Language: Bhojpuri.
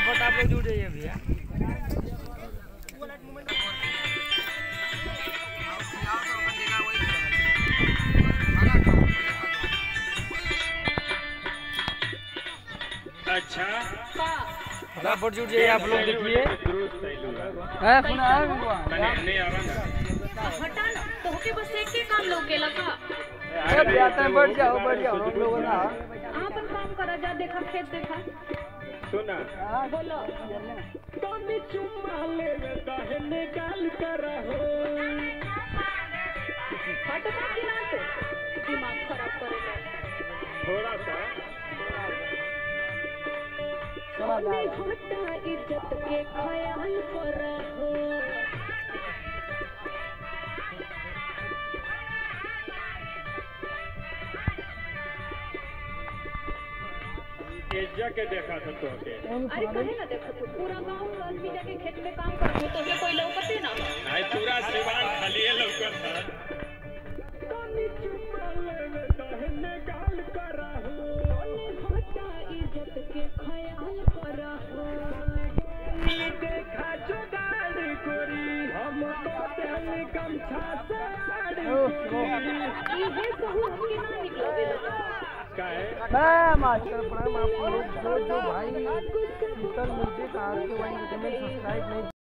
फटाफट आप लोग जुड़ जाइए भैया। अच्छा फटाफट जुड़ जाइए आप लोग। देखिए हटा ना तो होके बस एक के काम लोग केला का बैठ जाओ हम लोग ना अपन काम करा जा। देखा खेत देखा सुना बोलो तनी चुम्मा लेवे दहने गाल करा हो हटता कि ना तो दिमाग खराब करेला थोड़ा सा हटा इज्जत के ख्याल करा हो। जाके देखा था तो के अरे कहे ना देखो तो पूरा गांव आदमी जाके खेत में काम करत हो तो ये कोई लौकते ना आई पूरा सिवान खाली है लौकत है तनी चुम्मा लेवे दहने गाल करा हो हटा इज्जत के ख्याल करा हो। देखा जुगाड़ गोरी हम तो तेल गमछा से ये सहू हमके ना निकलो गेला काहे मास्टर प्रणाम। आप लोग जो भाई शीतल म्यूजिक आज के वाइन सब्सक्राइब नहीं